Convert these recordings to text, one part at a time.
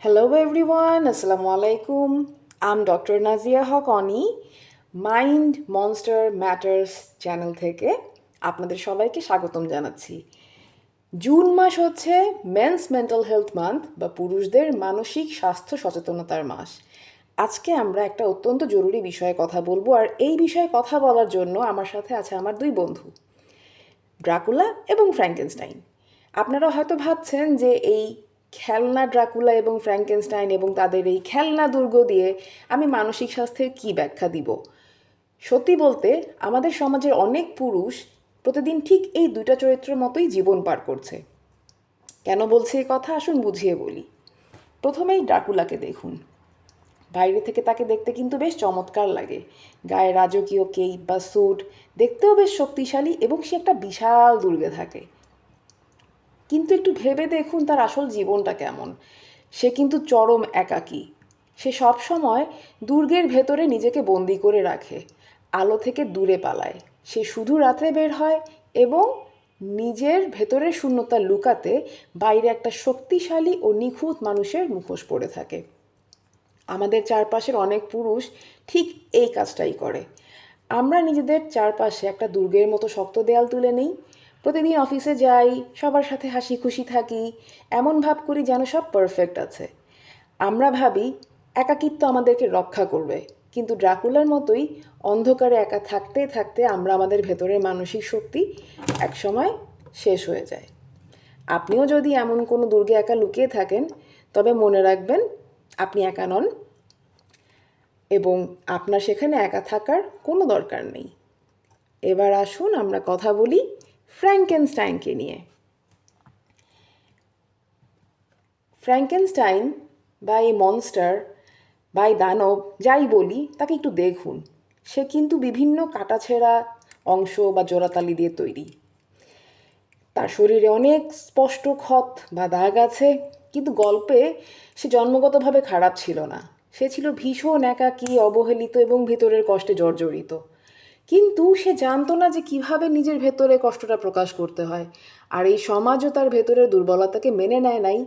Hello everyone, Assalamu alaikum. I'm Dr. Nazia Haqani, mind monster matters channel থেকে আপনাদের সবাইকে স্বাগতম জানাচ্ছি। জুন মাস হচ্ছে মেন্স মেন্টাল হেলথ মান্থ বা পুরুষদের মানসিক স্বাস্থ্য সচেতনতার মাস। আজকে আমরা একটা অত্যন্ত জরুরি বিষয়ে কথা বলবো, আর এই বিষয়ে কথা বলার জন্য আমার সাথে আছে আমার দুই বন্ধু, ড্রাকুলা এবং ফ্র্যাঙ্কেনস্টাইন। আপনারা হয়তো ভাবছেন যে এই খেলনা ড্রাকুলা এবং ফ্র্যাঙ্কেনস্টাইন এবং তাদের এই খেলনা দুর্গ দিয়ে আমি মানসিক স্বাস্থ্যের কী ব্যাখ্যা দিব। সত্যি বলতে আমাদের সমাজের অনেক পুরুষ প্রতিদিন ঠিক এই দুইটা চরিত্রের মতোই জীবন পার করছে। কেন বলছি এই কথা, আসুন বুঝিয়ে বলি। প্রথমেই ড্রাকুলাকে দেখুন। বাইরে থেকে তাকে দেখতে কিন্তু বেশ চমৎকার লাগে। গায়ে রাজকীয় কেপ বা স্যুট, দেখতেও বেশ শক্তিশালী এবং সে একটা বিশাল দুর্গে থাকে। কিন্তু একটু ভেবে দেখুন তার আসল জীবনটা কেমন। সে কিন্তু চরম একাকী। সে সব সময় দুর্গের ভেতরে নিজেকে বন্দি করে রাখে, আলো থেকে দূরে পালায়। সে শুধু রাতে বের হয় এবং নিজের ভেতরের শূন্যতা লুকাতে বাইরে একটা শক্তিশালী ও নিখুঁত মানুষের মুখোশ পরে থাকে। আমাদের চারপাশের অনেক পুরুষ ঠিক এই কাজটাই করে। আমরা নিজেদের চারপাশে একটা দুর্গের মতো শক্ত দেয়াল তুলে নিই। প্রতিদিন অফিসে যাই, সবার সাথে হাসি খুশি থাকি, এমন ভাব করি যেন সব পারফেক্ট আছে। আমরা ভাবি একাকিত্ব আমাদেরকে রক্ষা করবে, কিন্তু ড্রাকুলার মতোই অন্ধকারে একা থাকতে থাকতে আমরা আমাদের ভেতরের মানসিক শক্তি একসময় শেষ হয়ে যায়। আপনিও যদি এমন কোনো দুর্গে একা লুকিয়ে থাকেন, তবে মনে রাখবেন আপনি একা নন এবং আপনার সেখানে একা থাকার কোনো দরকার নেই। এবার আসুন আমরা কথা বলি ফ্র্যাঙ্কেনস্টাইনকে নিয়ে। ফ্র্যাঙ্কেনস্টাইন বা এই মনস্টার বা এই দানব, যাই বলি, তাকে একটু দেখুন। সে কিন্তু বিভিন্ন কাটাছেঁড়া অংশ বা জোড়াতালি দিয়ে তৈরি। তার শরীরে অনেক স্পষ্ট ক্ষত বা দাগ আছে, কিন্তু গল্পে সে জন্মগতভাবে খারাপ ছিল না। সে ছিল ভীষণ একাকী, অবহেলিত এবং ভেতরের কষ্টে জর্জরিত। কিন্তু সে জানতো না যে কিভাবে নিজের ভেতরে কষ্টটা প্রকাশ করতে হয়। আর এই সমাজও তার ভেতরের দুর্বলতাকে মেনে নেয় নাই,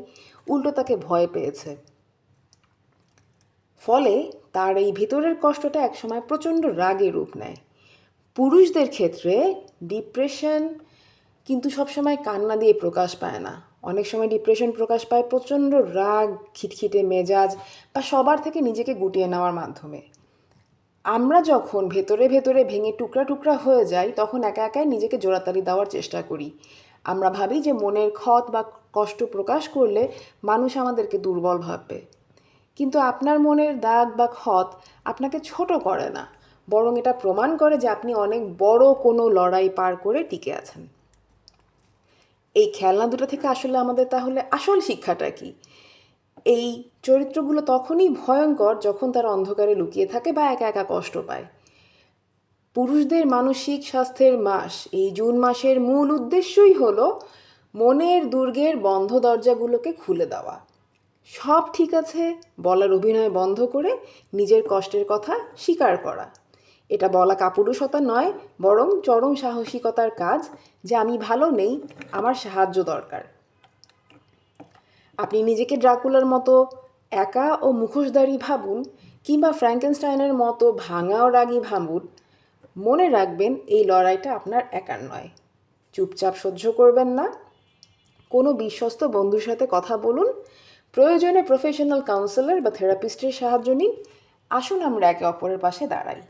উল্টো তাকে ভয় পেয়েছে। ফলে তার এই ভিতরের কষ্টটা একসময় প্রচণ্ড রাগে রূপ নেয়। পুরুষদের ক্ষেত্রে ডিপ্রেশন কিন্তু সবসময় কান্না দিয়ে প্রকাশ পায় না। অনেক সময় ডিপ্রেশন প্রকাশ পায় প্রচণ্ড রাগ, খিটখিটে মেজাজ বা সবার থেকে নিজেকে গুটিয়ে নেওয়ার মাধ্যমে। আমরা যখন ভেতরে ভেতরে ভেঙে টুকরা টুকরা হয়ে যাই, তখন একা একাই নিজেকে জোড়াতালি দেওয়ার চেষ্টা করি। আমরা ভাবি যে মনের ক্ষত বা কষ্ট প্রকাশ করলে মানুষ আমাদেরকে দুর্বল ভাববে। কিন্তু আপনার মনের দাগ বা ক্ষত আপনাকে ছোট করে না, বরং এটা প্রমাণ করে যে আপনি অনেক বড় কোনো লড়াই পার করে টিকে আছেন। এই খেলনা দুটো থেকে আসলে আমাদের তাহলে আসল শিক্ষাটা কি? এই চরিত্রগুলো তখনই ভয়ঙ্কর যখন তারা অন্ধকারে লুকিয়ে থাকে বা একা একা কষ্ট পায়। পুরুষদের মানসিক স্বাস্থ্যের মাস এই জুন মাসের মূল উদ্দেশ্যই হলো মনের দুর্গের বন্ধ দরজাগুলোকে খুলে দেওয়া। সব ঠিক আছে বলার অভিনয় বন্ধ করে নিজের কষ্টের কথা স্বীকার করা। এটা বলা কাপুরুষতা নয়, বরং চরম সাহসিকতার কাজ যে আমি ভালো নেই, আমার সাহায্য দরকার। আপনি নিজেকে ড্রাকুলার মতো একা ও মুখোশধারী ভাবুন, কিংবা ফ্র্যাঙ্কেনস্টাইনের মতো ভাঙা ও রাগী ভাবুন, মনে রাখবেন এই লড়াইটা আপনার একার নয়। চুপচাপ সহ্য করবেন না, কোনো বিশ্বস্ত বন্ধুর সাথে কথা বলুন, প্রয়োজনে প্রফেশনাল কাউন্সেলর বা থেরাপিস্টের সাহায্য নিন। আসুন আমরা একে অপরের পাশে দাঁড়াই।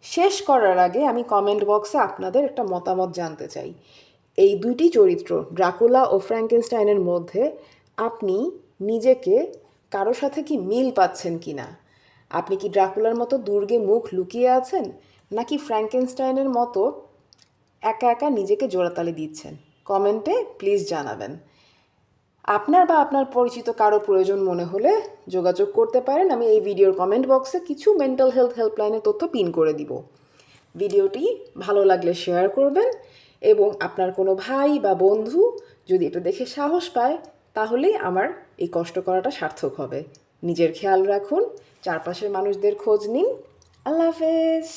শেষ করার আগে আমি কমেন্ট বক্সে আপনাদের একটা মতামত জানতে চাই। এই দুইটি চরিত্র ড্রাকুলা ও ফ্র্যাঙ্কেনস্টাইনের মধ্যে আপনি নিজেকে কারো সাথে কি মিল পাচ্ছেন কি না? আপনি কি ড্রাকুলার মতো দুর্গে মুখ লুকিয়ে আছেন, নাকি ফ্র্যাঙ্কেনস্টাইনের মতো একা একা নিজেকে জোড়াতালি দিচ্ছেন? কমেন্টে প্লিজ জানাবেন। আপনার বা আপনার পরিচিত কারো প্রয়োজন মনে হলে যোগাযোগ করতে পারেন। আমি এই ভিডিওর কমেন্ট বক্সে কিছু মেন্টাল হেলথ হেল্পলাইনের তথ্য পিন করে দিব। ভিডিওটি ভালো লাগলে শেয়ার করবেন এবং আপনার কোনো ভাই বা বন্ধু যদি এটা দেখে সাহস পায়, তাহলেই আমার এই কষ্ট করাটা সার্থক হবে। নিজের খেয়াল রাখুন, চারপাশের মানুষদের খোঁজ নিন। আল্লাহ হাফেজ।